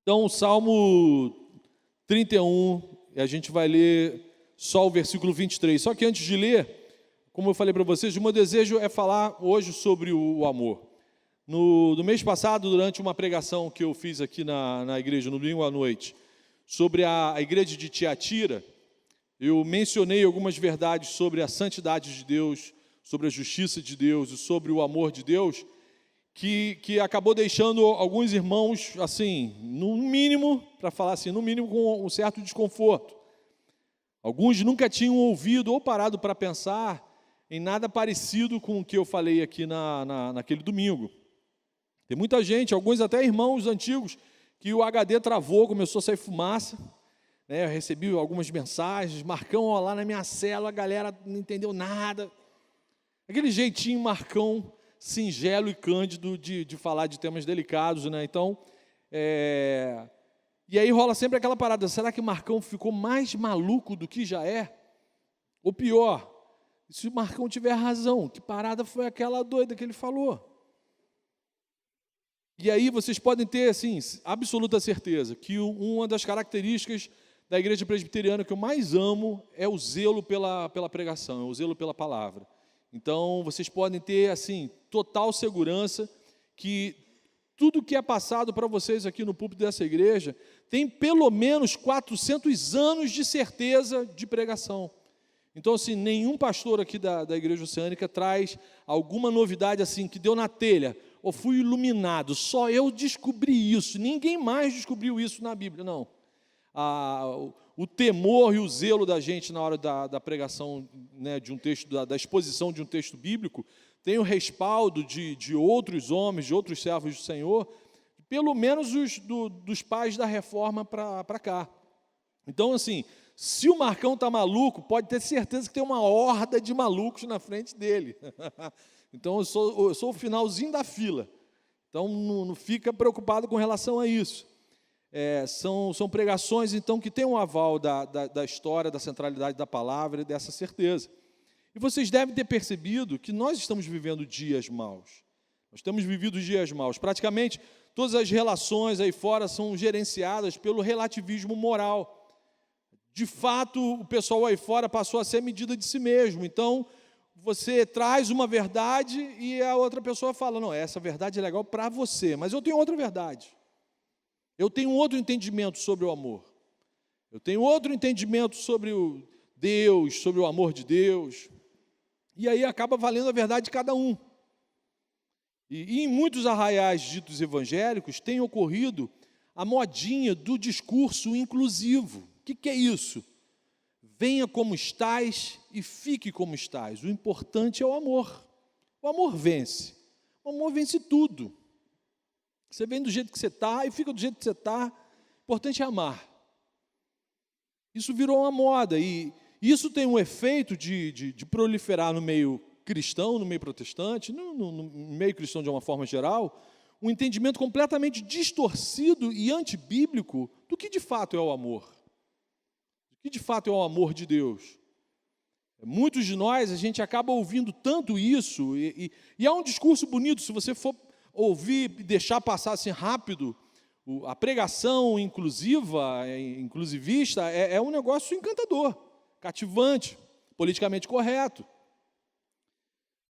Então, Salmo 31, e a gente vai ler só o versículo 23. Só que antes de ler, como eu falei para vocês, o meu desejo é falar hoje sobre o amor. No mês passado, durante uma pregação que eu fiz aqui na igreja, no domingo à noite, sobre a igreja de Tiatira, eu mencionei algumas verdades sobre a santidade de Deus, sobre a justiça de Deus e sobre o amor de Deus, que acabou deixando alguns irmãos, assim, no mínimo, para falar assim, no mínimo com um certo desconforto. Alguns nunca tinham ouvido ou parado para pensar em nada parecido com o que eu falei aqui naquele domingo. Tem muita gente, alguns até irmãos antigos, que o HD travou, começou a sair fumaça. Eu recebi algumas mensagens, Marcão, ó, lá na minha cela, a galera não entendeu nada. Aquele jeitinho Marcão, singelo e cândido de falar de temas delicados, né? Então, e aí rola sempre aquela parada, será que o Marcão ficou mais maluco do que já é? Ou pior, se o Marcão tiver razão, que parada foi aquela doida que ele falou? E aí vocês podem ter, assim, absoluta certeza que uma das características da igreja presbiteriana que eu mais amo é o zelo pela pregação, é o zelo pela palavra. Então, vocês podem ter, assim, total segurança que tudo que é passado para vocês aqui no púlpito dessa igreja tem pelo menos 400 anos de certeza de pregação. Então, assim, nenhum pastor aqui da Igreja Oceânica traz alguma novidade assim, que deu na telha, ou fui iluminado, só eu descobri isso, ninguém mais descobriu isso na Bíblia, não. O temor e o zelo da gente na hora da pregação, né, de um texto, da exposição de um texto bíblico, tem o respaldo de outros homens, de outros servos do Senhor, pelo menos dos pais da reforma para cá. Então, assim, se o Marcão está maluco, pode ter certeza que tem uma horda de malucos na frente dele. Então, eu sou o finalzinho da fila. Então, não fica preocupado com relação a isso. São pregações, então, que têm um aval da história, da centralidade da palavra e dessa certeza. E vocês devem ter percebido que nós estamos vivendo dias maus. Nós temos vivido dias maus. Praticamente, todas as relações aí fora são gerenciadas pelo relativismo moral. De fato, o pessoal aí fora passou a ser medida de si mesmo. Então, você traz uma verdade e a outra pessoa fala, não, essa verdade é legal para você, mas eu tenho outra verdade. Eu tenho outro entendimento sobre o amor. Eu tenho outro entendimento sobre o Deus, sobre o amor de Deus. E aí acaba valendo a verdade de cada um. E em muitos arraiais ditos evangélicos tem ocorrido a modinha do discurso inclusivo. O que é isso? Venha como estás e fique como estás. O importante é o amor. O amor vence. O amor vence tudo. Você vem do jeito que você está e fica do jeito que você está. O importante é amar. Isso virou uma moda e isso tem um efeito de proliferar no meio cristão, no meio protestante, no meio cristão de uma forma geral, um entendimento completamente distorcido e antibíblico do que de fato é o amor. Do que de fato é o amor de Deus. Muitos de nós, a gente acaba ouvindo tanto isso e há um discurso bonito, se você for ouvir e deixar passar assim rápido, a pregação inclusiva, inclusivista, é um negócio encantador, cativante, politicamente correto,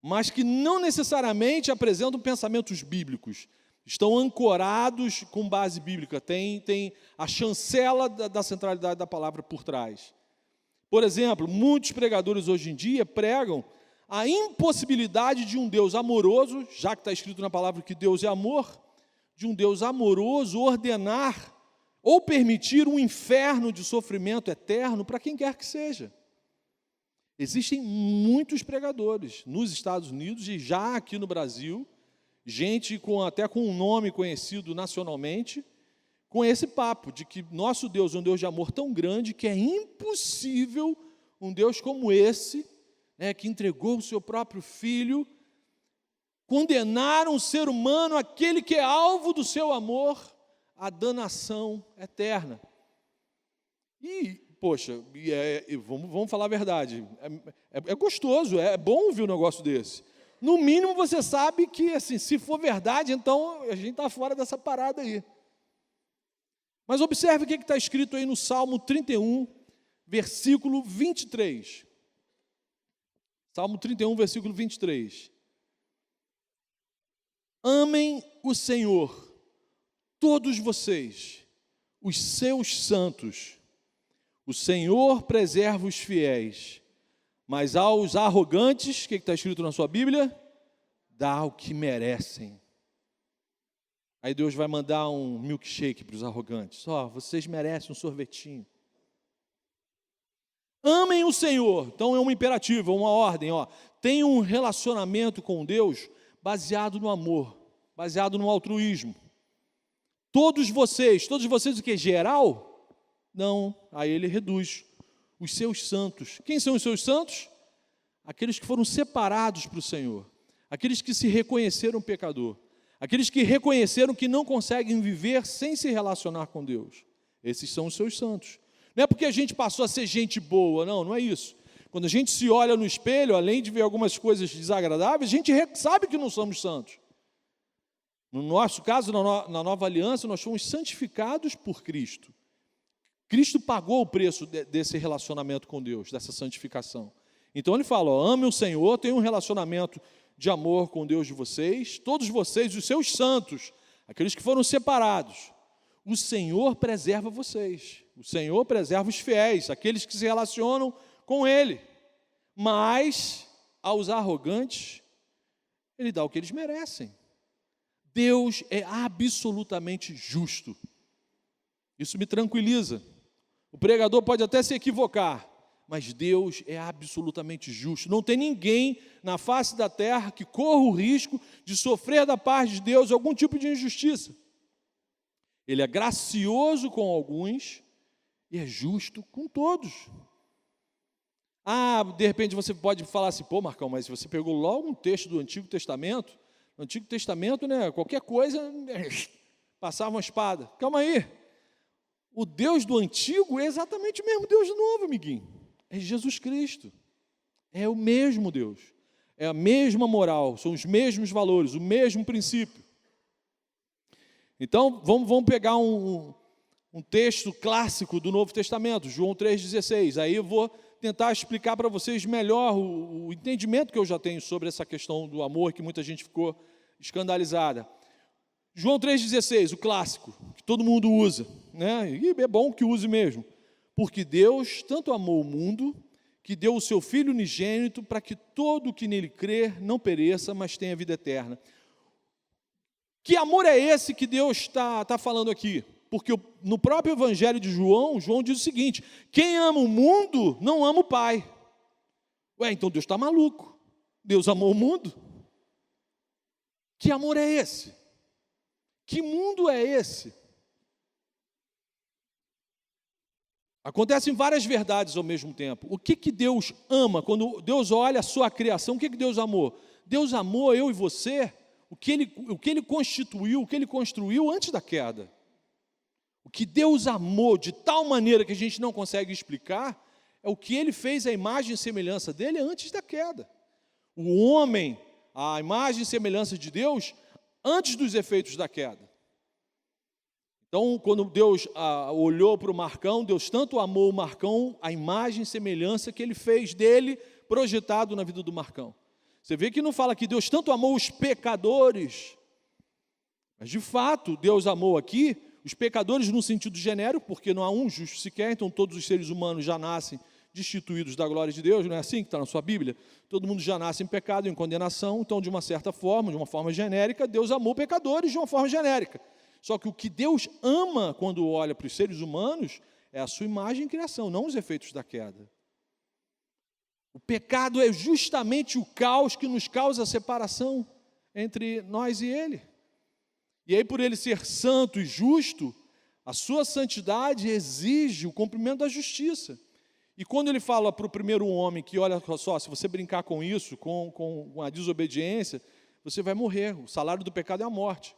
mas que não necessariamente apresentam pensamentos bíblicos, estão ancorados com base bíblica, tem a chancela da centralidade da palavra por trás. Por exemplo, muitos pregadores hoje em dia pregam a impossibilidade de um Deus amoroso, já que está escrito na palavra que Deus é amor, de um Deus amoroso ordenar ou permitir um inferno de sofrimento eterno para quem quer que seja. Existem muitos pregadores nos Estados Unidos e já aqui no Brasil, gente até com um nome conhecido nacionalmente, com esse papo de que nosso Deus é um Deus de amor tão grande que é impossível um Deus como esse, que entregou o seu próprio filho, condenar um ser humano, aquele que é alvo do seu amor, à danação eterna. E, poxa, vamos falar a verdade, é gostoso, é bom ouvir um negócio desse. No mínimo você sabe que, assim, se for verdade, então a gente está fora dessa parada aí. Mas observe o que está escrito aí no Salmo 31, versículo 23. Salmo 31, versículo 23. Amem o Senhor, todos vocês, os seus santos. O Senhor preserva os fiéis, mas aos arrogantes, o que está escrito na sua Bíblia? Dá o que merecem. Aí Deus vai mandar um milkshake para os arrogantes. Vocês merecem um sorvetinho. Amem o Senhor. Então é um imperativo, é uma ordem. Tenham um relacionamento com Deus baseado no amor, baseado no altruísmo. Todos vocês o que? Geral? Não, aí ele reduz. Os seus santos. Quem são os seus santos? Aqueles que foram separados para o Senhor. Aqueles que se reconheceram pecador. Aqueles que reconheceram que não conseguem viver sem se relacionar com Deus. Esses são os seus santos. Não é porque a gente passou a ser gente boa, não é isso. Quando a gente se olha no espelho, além de ver algumas coisas desagradáveis, a gente sabe que não somos santos. No nosso caso, na nova aliança, nós fomos santificados por Cristo. Cristo pagou o preço desse relacionamento com Deus, dessa santificação. Então ele fala, ame o Senhor, tenha um relacionamento de amor com Deus de vocês, todos vocês, os seus santos, aqueles que foram separados. O Senhor preserva vocês, o Senhor preserva os fiéis, aqueles que se relacionam com Ele. Mas aos arrogantes, Ele dá o que eles merecem. Deus é absolutamente justo. Isso me tranquiliza. O pregador pode até se equivocar, mas Deus é absolutamente justo. Não tem ninguém na face da terra que corra o risco de sofrer da parte de Deus algum tipo de injustiça. Ele é gracioso com alguns e é justo com todos. De repente você pode falar assim, Marcão, mas você pegou logo um texto do Antigo Testamento. No Antigo Testamento, qualquer coisa, passava uma espada. Calma aí. O Deus do Antigo é exatamente o mesmo Deus do Novo, amiguinho. É Jesus Cristo. É o mesmo Deus. É a mesma moral, são os mesmos valores, o mesmo princípio. Então, vamos pegar um texto clássico do Novo Testamento, João 3,16. Aí eu vou tentar explicar para vocês melhor o entendimento que eu já tenho sobre essa questão do amor, que muita gente ficou escandalizada. João 3,16, o clássico, que todo mundo usa, e é bom que use mesmo. Porque Deus tanto amou o mundo, que deu o seu Filho unigênito, para que todo o que nele crer não pereça, mas tenha vida eterna. Que amor é esse que Deus está falando aqui? Porque no próprio Evangelho de João, João diz o seguinte, quem ama o mundo não ama o Pai. Então Deus está maluco. Deus amou o mundo? Que amor é esse? Que mundo é esse? Acontecem várias verdades ao mesmo tempo. O que Deus ama? Quando Deus olha a sua criação, o que Deus amou? Deus amou eu e você, o que Ele constituiu, o que Ele construiu antes da queda. O que Deus amou de tal maneira que a gente não consegue explicar, é o que Ele fez à imagem e semelhança dEle antes da queda. O homem, a imagem e semelhança de Deus, antes dos efeitos da queda. Então, quando Deus olhou para o Marcão, Deus tanto amou o Marcão, a imagem e semelhança que Ele fez dele, projetado na vida do Marcão. Você vê que não fala que Deus tanto amou os pecadores, mas de fato, Deus amou aqui os pecadores no sentido genérico, porque não há um justo sequer, então todos os seres humanos já nascem destituídos da glória de Deus, não é assim que está na sua Bíblia? Todo mundo já nasce em pecado, em condenação, então de uma certa forma, de uma forma genérica, Deus amou pecadores de uma forma genérica. Só que o que Deus ama quando olha para os seres humanos é a sua imagem e criação, não os efeitos da queda. O pecado é justamente o caos que nos causa a separação entre nós e Ele. E aí, por Ele ser santo e justo, a sua santidade exige o cumprimento da justiça. E quando Ele fala para o primeiro homem que, olha só, se você brincar com isso, com a desobediência, você vai morrer, o salário do pecado é a morte.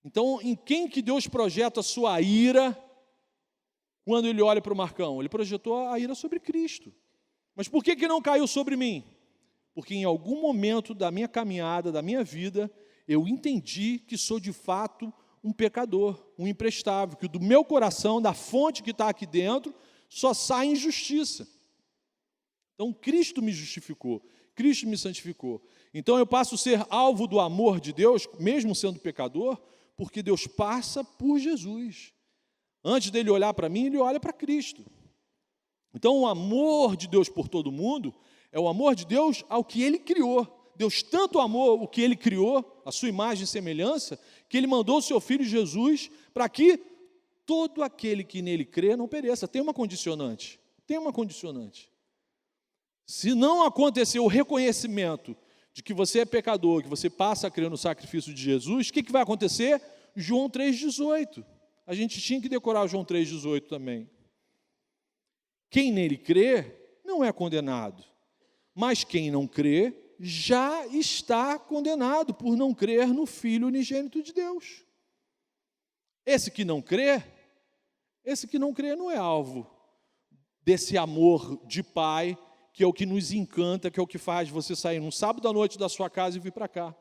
Então, em quem que Deus projeta a sua ira quando Ele olha para o Marcão? Ele projetou a ira sobre Cristo. Mas por que não caiu sobre mim? Porque em algum momento da minha caminhada, da minha vida, eu entendi que sou de fato um pecador, um imprestável, que do meu coração, da fonte que está aqui dentro, só sai injustiça. Então, Cristo me justificou, Cristo me santificou. Então, eu passo a ser alvo do amor de Deus, mesmo sendo pecador, porque Deus passa por Jesus. Antes dele olhar para mim, ele olha para Cristo. Então, o amor de Deus por todo mundo é o amor de Deus ao que ele criou. Deus tanto amou o que ele criou, a sua imagem e semelhança, que ele mandou o seu Filho Jesus para que todo aquele que nele crê não pereça. Tem uma condicionante. Se não acontecer o reconhecimento de que você é pecador, que você passa a crer no sacrifício de Jesus, o que vai acontecer? João 3,18. A gente tinha que decorar João 3,18 também. Quem nele crê não é condenado, mas quem não crê já está condenado por não crer no Filho unigênito de Deus. Esse que não crê não é alvo desse amor de Pai, que é o que nos encanta, que é o que faz você sair num sábado à noite da sua casa e vir para cá.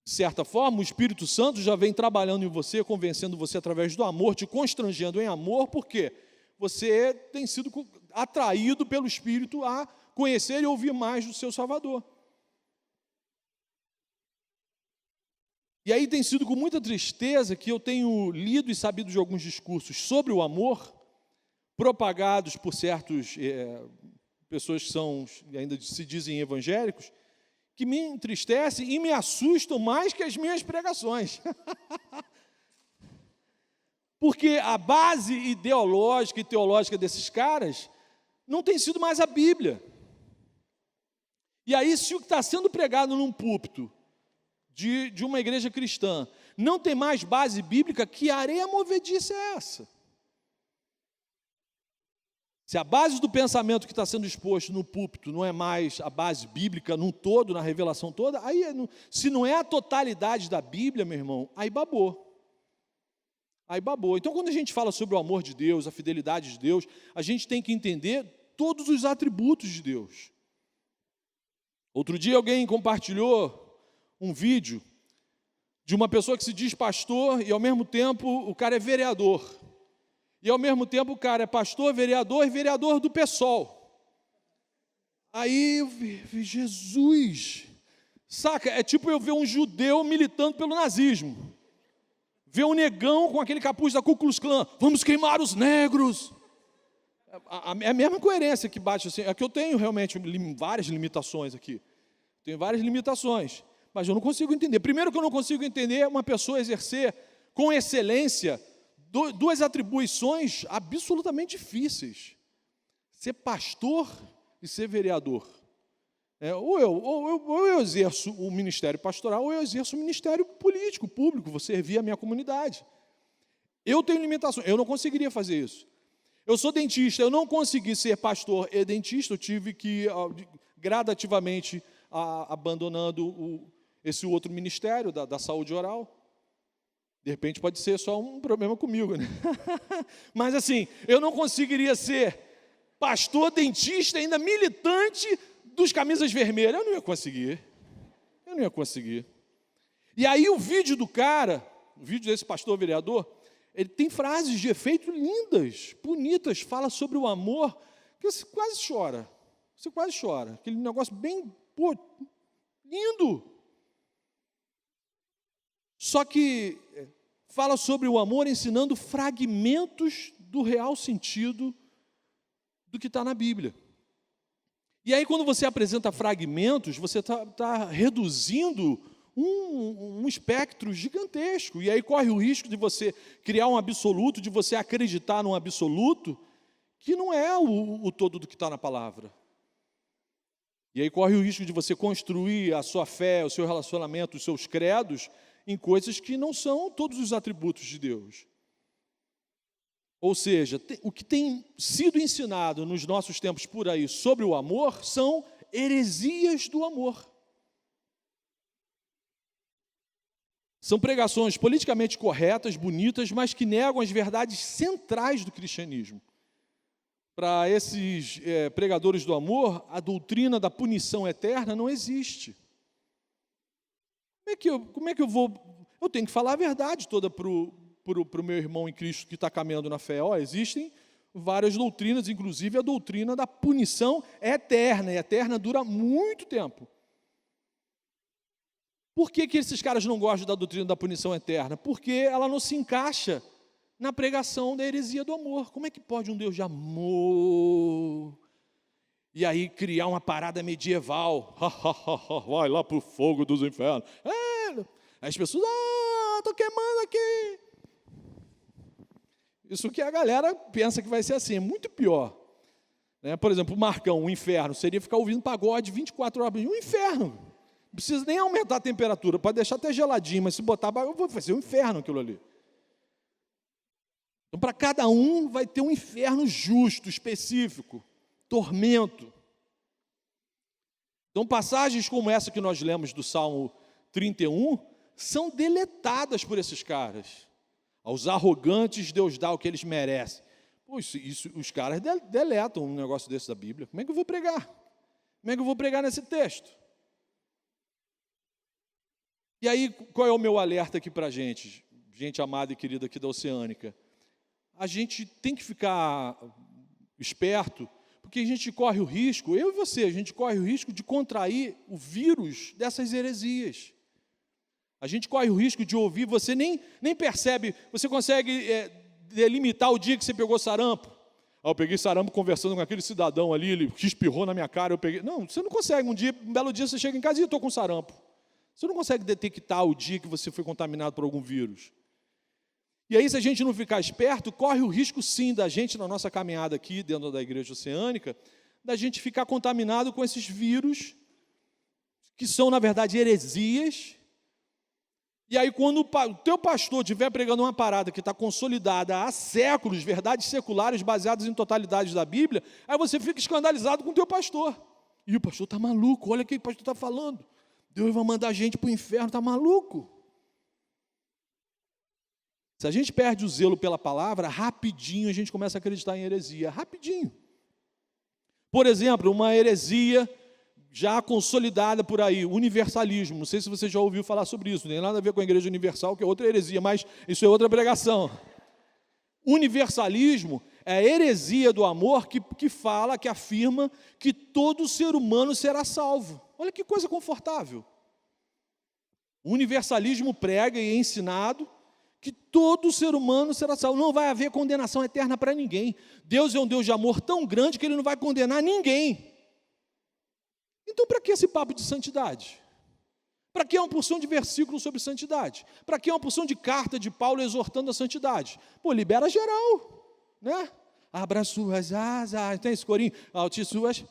De certa forma, o Espírito Santo já vem trabalhando em você, convencendo você através do amor, te constrangendo em amor, porque você tem sido atraído pelo Espírito a conhecer e ouvir mais do seu Salvador. E aí tem sido com muita tristeza que eu tenho lido e sabido de alguns discursos sobre o amor, propagados por certas pessoas que ainda se dizem evangélicos, que me entristecem e me assustam mais que as minhas pregações. Porque a base ideológica e teológica desses caras não tem sido mais a Bíblia. E aí, se o que está sendo pregado num púlpito de uma igreja cristã não tem mais base bíblica, que areia movediça é essa? Se a base do pensamento que está sendo exposto no púlpito não é mais a base bíblica num todo, na revelação toda, aí, se não é a totalidade da Bíblia, meu irmão, aí babou. Então, quando a gente fala sobre o amor de Deus, a fidelidade de Deus, a gente tem que entender todos os atributos de Deus. Outro dia alguém compartilhou um vídeo de uma pessoa que se diz pastor e ao mesmo tempo o cara é vereador. E ao mesmo tempo o cara é pastor, vereador e vereador do PSOL. Aí eu vi, Jesus, saca? É tipo eu ver um judeu militando pelo nazismo. Ver um negão com aquele capuz da Ku Klux Klan, vamos queimar os negros. É a mesma coerência que bate assim. É que eu tenho realmente várias limitações aqui. Tenho várias limitações, mas eu não consigo entender. Primeiro que eu não consigo entender uma pessoa exercer com excelência duas atribuições absolutamente difíceis. Ser pastor e ser vereador. Ou eu exerço o ministério pastoral, ou eu exerço o ministério político, público, vou servir a minha comunidade. Eu tenho limitações, eu não conseguiria fazer isso. Eu sou dentista, eu não consegui ser pastor e dentista, eu tive que gradativamente abandonando esse outro ministério da saúde oral. De repente pode ser só um problema comigo, né? Mas assim, eu não conseguiria ser pastor, dentista, ainda militante dos camisas vermelhas. Eu não ia conseguir. E aí o vídeo do cara, o vídeo desse pastor vereador, ele tem frases de efeito lindas, bonitas, fala sobre o amor, que você quase chora. Aquele negócio bem, lindo. Só que fala sobre o amor ensinando fragmentos do real sentido do que está na Bíblia. E aí, quando você apresenta fragmentos, você está reduzindo um espectro gigantesco. E aí corre o risco de você criar um absoluto, de você acreditar num absoluto, que não é o todo do que está na palavra. E aí corre o risco de você construir a sua fé, o seu relacionamento, os seus credos, em coisas que não são todos os atributos de Deus. Ou seja, o que tem sido ensinado nos nossos tempos por aí sobre o amor são heresias do amor. São pregações politicamente corretas, bonitas, mas que negam as verdades centrais do cristianismo. Para esses pregadores do amor, a doutrina da punição eterna não existe. Como é que eu vou... eu tenho que falar a verdade toda para o meu irmão em Cristo que está caminhando na fé. Existem várias doutrinas, inclusive a doutrina da punição eterna, e eterna dura muito tempo. Por que esses caras não gostam da doutrina da punição eterna? Porque ela não se encaixa na pregação da heresia do amor. Como é que pode um Deus de amor e aí criar uma parada medieval? Vai lá para o fogo dos infernos. As pessoas, estou queimando aqui. Isso que a galera pensa que vai ser assim, é muito pior. Por exemplo, o Marcão, o inferno, seria ficar ouvindo pagode 24 horas. Um inferno. Não precisa nem aumentar a temperatura, pode deixar até geladinho, mas se botar, vai ser um inferno aquilo ali. Então, para cada um, vai ter um inferno justo, específico, tormento. Então, passagens como essa que nós lemos do Salmo 31, são deletadas por esses caras. Aos arrogantes, Deus dá o que eles merecem. Os caras deletam um negócio desse da Bíblia. Como é que eu vou pregar? Como é que eu vou pregar nesse texto? E aí, qual é o meu alerta aqui para a gente? Gente amada e querida aqui da Oceânica. A gente tem que ficar esperto, porque a gente corre o risco, eu e você, a gente corre o risco de contrair o vírus dessas heresias. A gente corre o risco de ouvir, você nem percebe, você consegue delimitar o dia que você pegou sarampo. Eu peguei sarampo conversando com aquele cidadão ali, ele espirrou na minha cara, eu peguei. Não, você não consegue, um belo dia você chega em casa e eu estou com sarampo. Você não consegue detectar o dia que você foi contaminado por algum vírus. E aí, se a gente não ficar esperto, corre o risco sim da gente, na nossa caminhada aqui, dentro da Igreja Oceânica, da gente ficar contaminado com esses vírus, que são, na verdade, heresias. E aí, quando o teu pastor estiver pregando uma parada que está consolidada há séculos, verdades seculares baseadas em totalidades da Bíblia, aí você fica escandalizado com o teu pastor. E o pastor está maluco, olha o que o pastor está falando. Deus vai mandar a gente para o inferno, está maluco. Se a gente perde o zelo pela palavra, rapidinho a gente começa a acreditar em heresia, rapidinho. Por exemplo, uma heresia já consolidada por aí, universalismo. Não sei se você já ouviu falar sobre isso, não tem nada a ver com a Igreja Universal, que é outra heresia, mas isso é outra pregação. Universalismo é a heresia do amor que fala, que afirma que todo ser humano será salvo. Olha que coisa confortável. O universalismo prega e é ensinado que todo ser humano será salvo. Não vai haver condenação eterna para ninguém. Deus é um Deus de amor tão grande que Ele não vai condenar ninguém. Então, para que esse papo de santidade? Para que uma porção de versículos sobre santidade? Para que uma porção de carta de Paulo exortando a santidade? Libera geral, né? Abra suas asas, tem esse corinho, alte suas,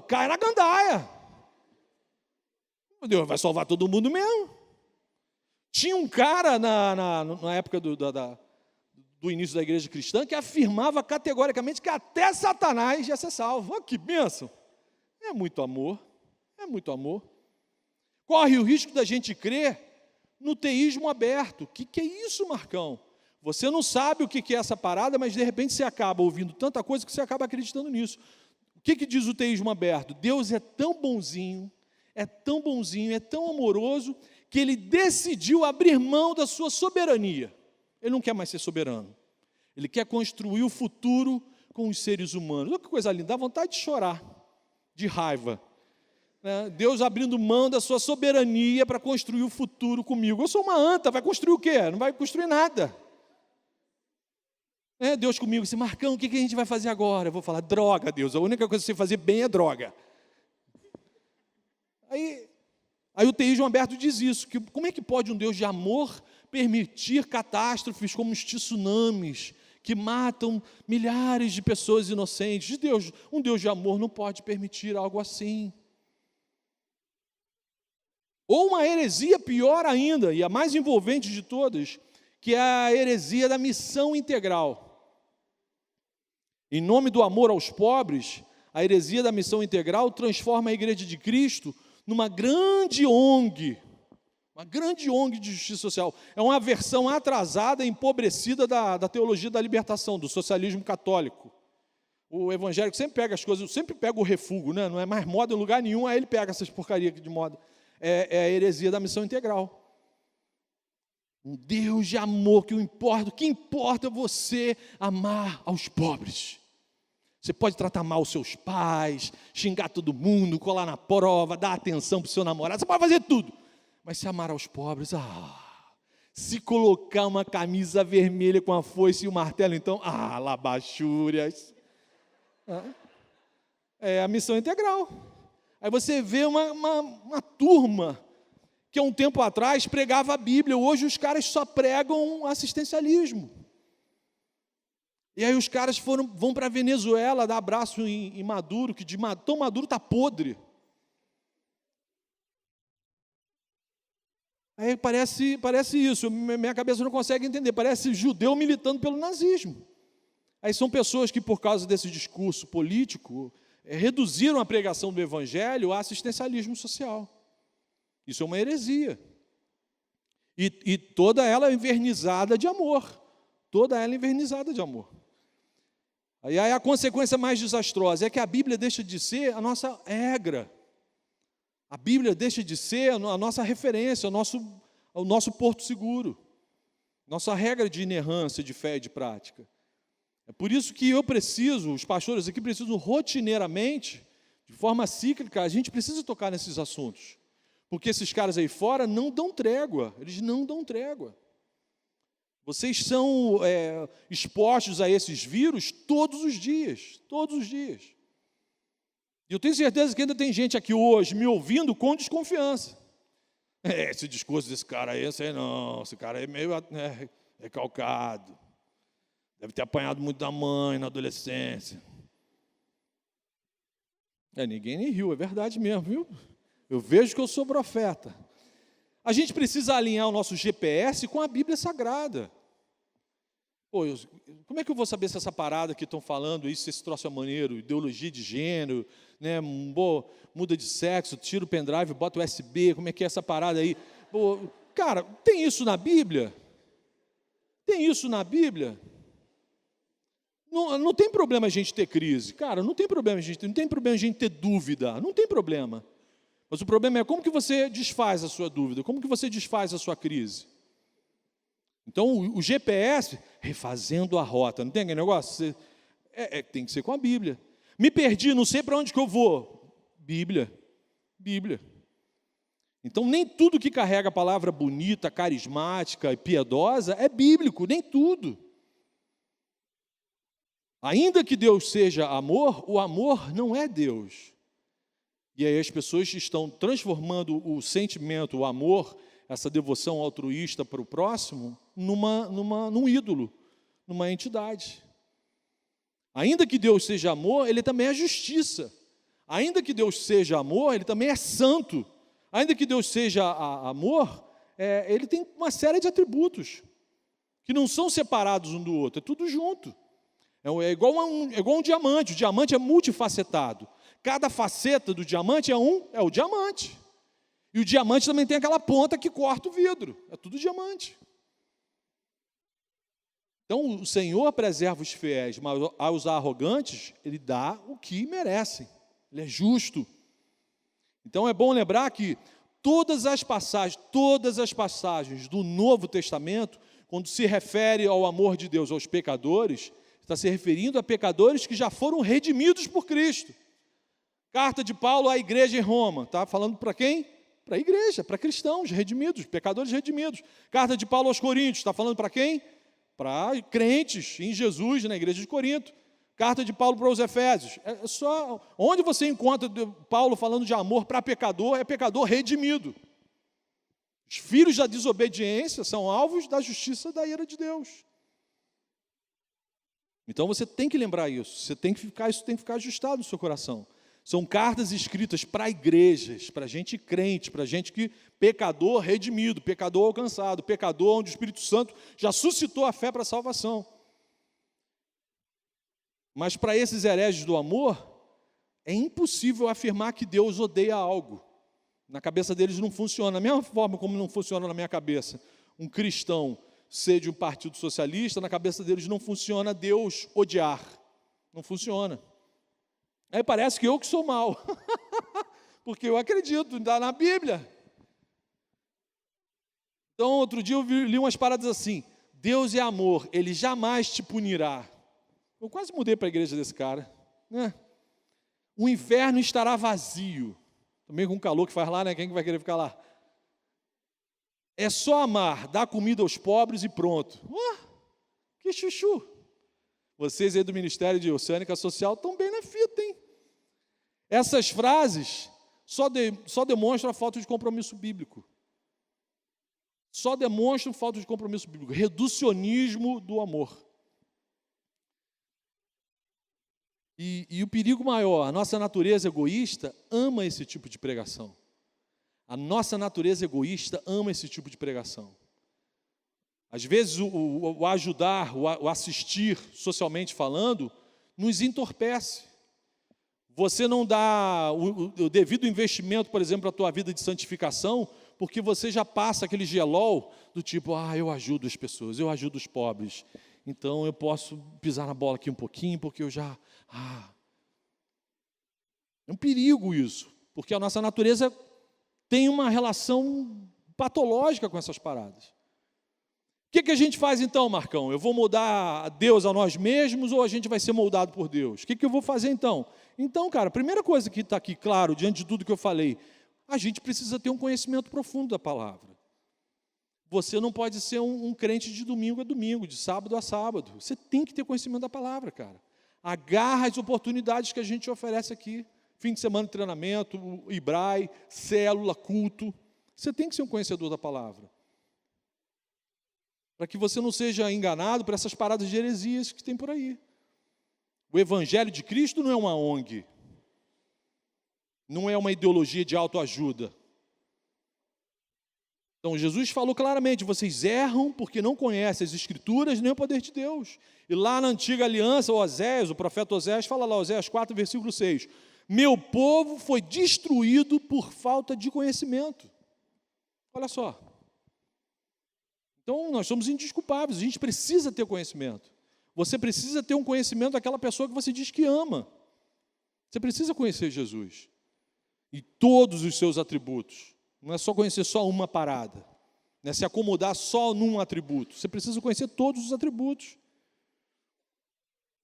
cai na gandaia. Deus vai salvar todo mundo mesmo. Tinha um cara na época do início da igreja cristã que afirmava categoricamente que até Satanás ia ser salvo. Olha que bênção! É muito amor, é muito amor. Corre o risco da gente crer no teísmo aberto. O que é isso, Marcão? Você não sabe o que é essa parada, mas de repente você acaba ouvindo tanta coisa que você acaba acreditando nisso. O que diz o teísmo aberto? Deus é tão bonzinho, é tão amoroso, que Ele decidiu abrir mão da sua soberania. Ele não quer mais ser soberano. Ele quer construir o futuro com os seres humanos. Olha que coisa linda, dá vontade de chorar, de raiva. Deus abrindo mão da sua soberania para construir o futuro comigo. Eu sou uma anta, vai construir o quê? Não vai construir nada. Deus comigo, assim, Marcão, o que a gente vai fazer agora? Eu vou falar, droga, Deus, a única coisa que você fazer bem é droga. Aí o teísmo aberto diz isso, que como é que pode um Deus de amor permitir catástrofes como os tsunamis, que matam milhares de pessoas inocentes? Um Deus de amor não pode permitir algo assim. Ou uma heresia pior ainda, e a mais envolvente de todas, que é a heresia da missão integral. Em nome do amor aos pobres, a heresia da missão integral transforma a Igreja de Cristo numa grande ONG de justiça social. É uma versão atrasada e empobrecida da teologia da libertação, do socialismo católico. O evangélico sempre pega as coisas, sempre pega o refúgio, né? Não é mais moda em lugar nenhum, aí ele pega essas porcarias de moda. É a heresia da missão integral. Um Deus de amor, o que importa é você amar aos pobres. Você pode tratar mal os seus pais, xingar todo mundo, colar na prova, dar atenção para o seu namorado, você pode fazer tudo. Mas se amar aos pobres, se colocar uma camisa vermelha com a foice e o martelo, então, labachúrias. É a missão integral. Aí você vê uma turma que há um tempo atrás pregava a Bíblia, hoje os caras só pregam assistencialismo. E aí os caras vão para a Venezuela dar abraço em Maduro, que tão Maduro está podre. Aí parece isso, minha cabeça não consegue entender, parece judeu militando pelo nazismo. Aí são pessoas que, por causa desse discurso político, reduziram a pregação do Evangelho a assistencialismo social. Isso é uma heresia. E toda ela envernizada de amor. Toda ela envernizada de amor. Aí a consequência mais desastrosa é que a Bíblia deixa de ser a nossa regra. A Bíblia deixa de ser a nossa referência, o nosso porto seguro. Nossa regra de inerrância, de fé e de prática. É por isso que os pastores aqui precisam rotineiramente, de forma cíclica, a gente precisa tocar nesses assuntos. Porque esses caras aí fora não dão trégua, eles não dão trégua. Vocês são expostos a esses vírus todos os dias, todos os dias. E eu tenho certeza que ainda tem gente aqui hoje me ouvindo com desconfiança. Esse discurso desse cara aí, eu sei não, esse cara aí é meio recalcado. Deve ter apanhado muito da mãe na adolescência. Ninguém nem riu, é verdade mesmo, viu? Eu vejo que eu sou profeta. A gente precisa alinhar o nosso GPS com a Bíblia Sagrada. Como é que eu vou saber se essa parada que estão falando, se esse troço é maneiro, ideologia de gênero, né, muda de sexo, tira o pendrive, bota o USB, como é que é essa parada aí? Cara, tem isso na Bíblia? Tem isso na Bíblia? Não tem problema a gente ter crise. Cara, não tem problema a gente ter dúvida, não tem problema. Mas o problema é como que você desfaz a sua dúvida, como que você desfaz a sua crise. Então, o GPS, refazendo a rota, não tem aquele negócio? Tem que ser com a Bíblia. Me perdi, não sei para onde que eu vou. Bíblia. Então, nem tudo que carrega a palavra bonita, carismática e piedosa é bíblico, nem tudo. Ainda que Deus seja amor, o amor não é Deus. E aí as pessoas estão transformando o sentimento, o amor, essa devoção altruísta para o próximo, num ídolo, numa entidade. Ainda que Deus seja amor, Ele também é justiça. Ainda que Deus seja amor, Ele também é santo. Ainda que Deus seja amor, Ele tem uma série de atributos que não são separados um do outro, é tudo junto. É igual um diamante. O diamante é multifacetado. Cada faceta do diamante é o diamante. E o diamante também tem aquela ponta que corta o vidro. É tudo diamante. Então, o Senhor preserva os fiéis, mas aos arrogantes, Ele dá o que merecem. Ele é justo. Então, é bom lembrar que todas as passagens do Novo Testamento, quando se refere ao amor de Deus aos pecadores, está se referindo a pecadores que já foram redimidos por Cristo. Carta de Paulo à igreja em Roma, está falando para quem? Para a igreja, para cristãos redimidos, pecadores redimidos. Carta de Paulo aos Coríntios, está falando para quem? Para crentes em Jesus, na igreja de Corinto. Carta de Paulo para os Efésios. Onde você encontra Paulo falando de amor para pecador, é pecador redimido. Os filhos da desobediência são alvos da justiça da ira de Deus. Então você tem que lembrar isso, isso tem que ficar ajustado no seu coração. São cartas escritas para igrejas, para gente crente, para gente que pecador redimido, pecador alcançado, pecador onde o Espírito Santo já suscitou a fé para a salvação. Mas para esses hereges do amor, é impossível afirmar que Deus odeia algo. Na cabeça deles não funciona, da mesma forma como não funciona na minha cabeça. Um cristão ser de um partido socialista, na cabeça deles não funciona Deus odiar. Não funciona. Aí parece que eu que sou mal. Porque eu acredito, está na Bíblia. Então, outro dia eu li umas paradas assim: Deus é amor, Ele jamais te punirá. Eu quase mudei para a igreja desse cara, né? O inferno estará vazio. Também com o calor que faz lá, né? Quem que vai querer ficar lá? É só amar, dar comida aos pobres e pronto. Que chuchu! Vocês aí do Ministério de Oceânica Social estão bem na fita, hein? Essas frases só demonstram a falta de compromisso bíblico. Só demonstram falta de compromisso bíblico. Reducionismo do amor. E o perigo maior, a nossa natureza egoísta ama esse tipo de pregação. A nossa natureza egoísta ama esse tipo de pregação. Às vezes o ajudar, o assistir, socialmente falando, nos entorpece. Você não dá o devido investimento, por exemplo, à tua vida de santificação, porque você já passa aquele gelol do tipo, eu ajudo as pessoas, eu ajudo os pobres, então eu posso pisar na bola aqui um pouquinho, porque eu já... É um perigo isso, porque a nossa natureza tem uma relação patológica com essas paradas. O que a gente faz então, Marcão? Eu vou moldar Deus a nós mesmos ou a gente vai ser moldado por Deus? O que eu vou fazer então? Então, cara, a primeira coisa que está aqui, claro, diante de tudo que eu falei, a gente precisa ter um conhecimento profundo da palavra. Você não pode ser um crente de domingo a domingo, de sábado a sábado. Você tem que ter conhecimento da palavra, cara. Agarra as oportunidades que a gente oferece aqui. Fim de semana de treinamento, Ibrai, célula, culto. Você tem que ser um conhecedor da palavra. Para que você não seja enganado por essas paradas de heresias que tem por aí. O Evangelho de Cristo não é uma ONG. Não é uma ideologia de autoajuda. Então, Jesus falou claramente, vocês erram porque não conhecem as Escrituras nem o poder de Deus. E lá na antiga aliança, o profeta Oséias, fala lá, Oséias 4, versículo 6, meu povo foi destruído por falta de conhecimento. Olha só. Então, nós somos indesculpáveis, a gente precisa ter conhecimento. Você precisa ter um conhecimento daquela pessoa que você diz que ama. Você precisa conhecer Jesus. E todos os seus atributos. Não é só conhecer só uma parada. Não é se acomodar só num atributo. Você precisa conhecer todos os atributos.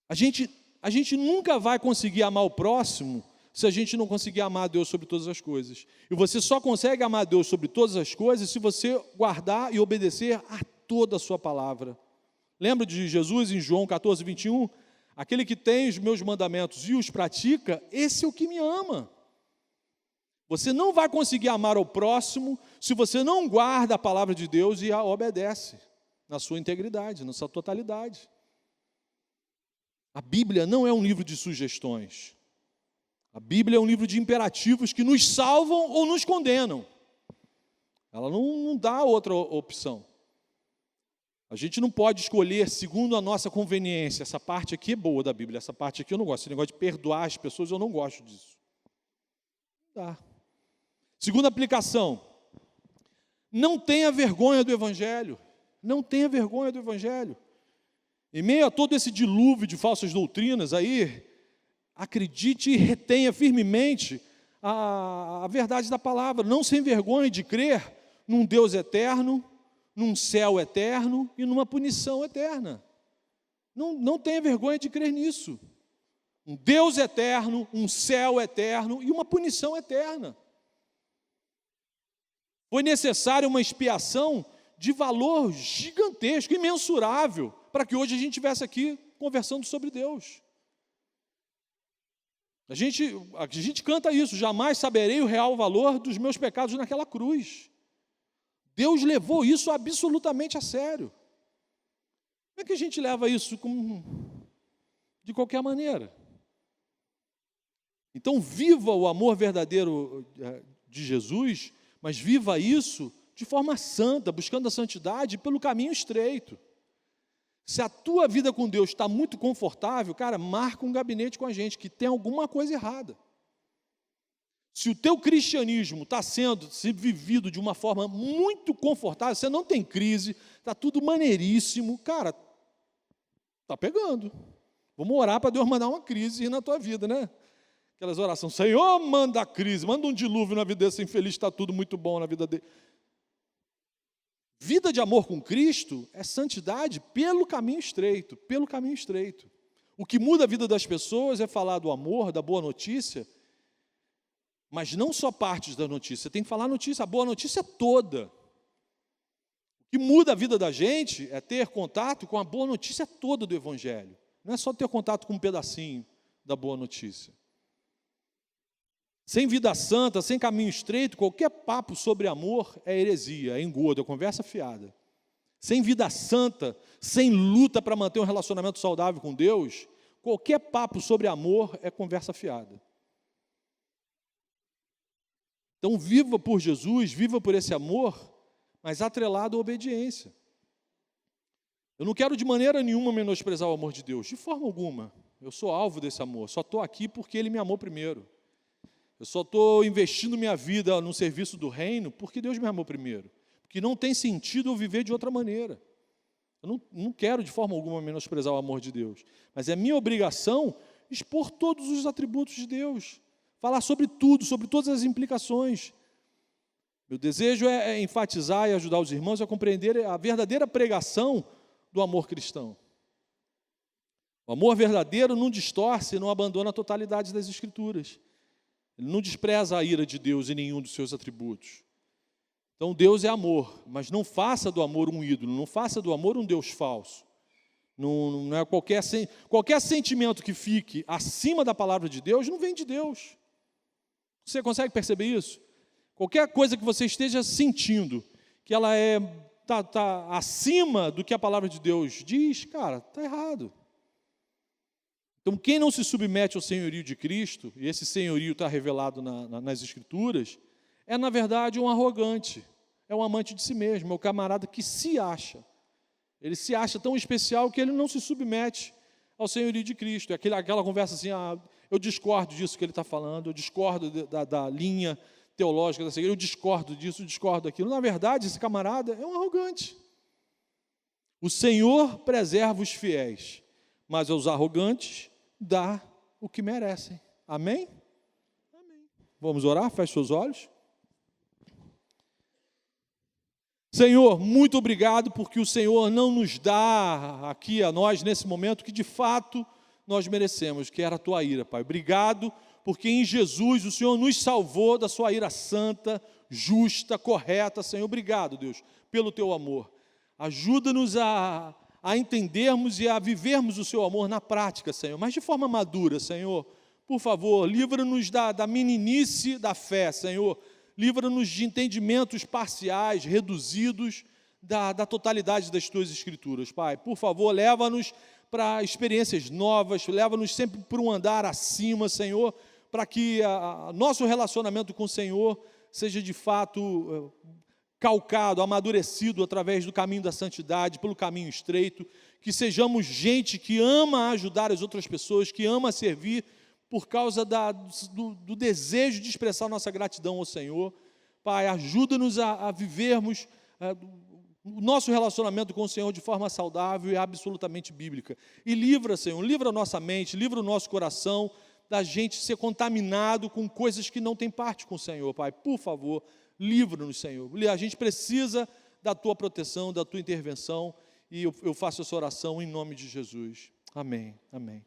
A gente nunca vai conseguir amar o próximo se a gente não conseguir amar a Deus sobre todas as coisas. E você só consegue amar a Deus sobre todas as coisas se você guardar e obedecer a toda a sua palavra. Lembra de Jesus em João 14, 21? Aquele que tem os meus mandamentos e os pratica, esse é o que me ama. Você não vai conseguir amar ao próximo se você não guarda a palavra de Deus e a obedece na sua integridade, na sua totalidade. A Bíblia não é um livro de sugestões. A Bíblia é um livro de imperativos que nos salvam ou nos condenam. Ela não dá outra opção. A gente não pode escolher segundo a nossa conveniência. Essa parte aqui é boa da Bíblia, essa parte aqui eu não gosto. Esse negócio de perdoar as pessoas, eu não gosto disso. Não dá. Segunda aplicação. Não tenha vergonha do Evangelho. Não tenha vergonha do Evangelho. Em meio a todo esse dilúvio de falsas doutrinas aí, acredite e retenha firmemente a verdade da palavra. Não sem vergonha de crer num Deus eterno, num céu eterno e numa punição eterna. Não tenha vergonha de crer nisso. Um Deus eterno, um céu eterno e uma punição eterna. Foi necessária uma expiação de valor gigantesco, imensurável, para que hoje a gente estivesse aqui conversando sobre Deus. A gente canta isso, jamais saberei o real valor dos meus pecados naquela cruz. Deus levou isso absolutamente a sério. Como é que a gente leva isso de qualquer maneira? Então, viva o amor verdadeiro de Jesus, mas viva isso de forma santa, buscando a santidade pelo caminho estreito. Se a tua vida com Deus está muito confortável, cara, marca um gabinete com a gente, que tem alguma coisa errada. Se o teu cristianismo está sendo vivido de uma forma muito confortável, você não tem crise, está tudo maneiríssimo, cara, está pegando. Vamos orar para Deus mandar uma crise na tua vida, né? Aquelas orações, Senhor, manda a crise, manda um dilúvio na vida desse infeliz, está tudo muito bom na vida dele. Vida de amor com Cristo é santidade pelo caminho estreito, pelo caminho estreito. O que muda a vida das pessoas é falar do amor, da boa notícia, mas não só partes da notícia, tem que falar a boa notícia toda. O que muda a vida da gente é ter contato com a boa notícia toda do Evangelho. Não é só ter contato com um pedacinho da boa notícia. Sem vida santa, sem caminho estreito, qualquer papo sobre amor é heresia, é engodo, é conversa fiada. Sem vida santa, sem luta para manter um relacionamento saudável com Deus, qualquer papo sobre amor é conversa fiada. Então viva por Jesus, viva por esse amor, mas atrelado à obediência. Eu não quero de maneira nenhuma menosprezar o amor de Deus, de forma alguma. Eu sou alvo desse amor, só estou aqui porque Ele me amou primeiro. Eu só estou investindo minha vida no serviço do reino porque Deus me amou primeiro. Porque não tem sentido eu viver de outra maneira. Eu não quero de forma alguma menosprezar o amor de Deus. Mas é minha obrigação expor todos os atributos de Deus. Falar sobre tudo, sobre todas as implicações. Meu desejo é enfatizar e ajudar os irmãos a compreender a verdadeira pregação do amor cristão. O amor verdadeiro não distorce, não abandona a totalidade das Escrituras. Ele não despreza a ira de Deus em nenhum dos seus atributos. Então Deus é amor, mas não faça do amor um ídolo, não faça do amor um Deus falso. Não é qualquer sentimento que fique acima da palavra de Deus, não vem de Deus. Você consegue perceber isso? Qualquer coisa que você esteja sentindo, que ela tá acima do que a palavra de Deus diz, cara, está errado. Então, quem não se submete ao senhorio de Cristo, e esse senhorio está revelado nas Escrituras, é, na verdade, um arrogante, é um amante de si mesmo, é o camarada que se acha. Ele se acha tão especial que ele não se submete ao senhorio de Cristo. É aquela conversa assim, eu discordo disso que ele está falando, eu discordo da linha teológica dessa igreja, eu discordo disso, eu discordo daquilo. Na verdade, esse camarada é um arrogante. O Senhor preserva os fiéis, mas aos arrogantes dá o que merecem. Amém? Amém. Vamos orar? Feche seus olhos. Senhor, muito obrigado porque o Senhor não nos dá aqui a nós, nesse momento, que de fato nós merecemos, que era a tua ira, Pai. Obrigado porque em Jesus o Senhor nos salvou da sua ira santa, justa, correta, Senhor. Obrigado, Deus, pelo teu amor. Ajuda-nos a entendermos e a vivermos o seu amor na prática, Senhor, mas de forma madura, Senhor. Por favor, livra-nos da meninice da fé, Senhor. Livra-nos de entendimentos parciais, reduzidos da totalidade das tuas Escrituras, Pai. Por favor, leva-nos para experiências novas, leva-nos sempre para um andar acima, Senhor, para que nosso relacionamento com o Senhor seja de fato calcado, amadurecido através do caminho da santidade, pelo caminho estreito, que sejamos gente que ama ajudar as outras pessoas, que ama servir por causa do desejo de expressar nossa gratidão ao Senhor. Pai, ajuda-nos a vivermos o nosso relacionamento com o Senhor de forma saudável e absolutamente bíblica. E livra, Senhor, livra a nossa mente, livra o nosso coração da gente ser contaminado com coisas que não têm parte com o Senhor, Pai. Por favor, livra-nos, Senhor. A gente precisa da tua proteção, da tua intervenção, e eu faço essa oração em nome de Jesus. Amém, amém.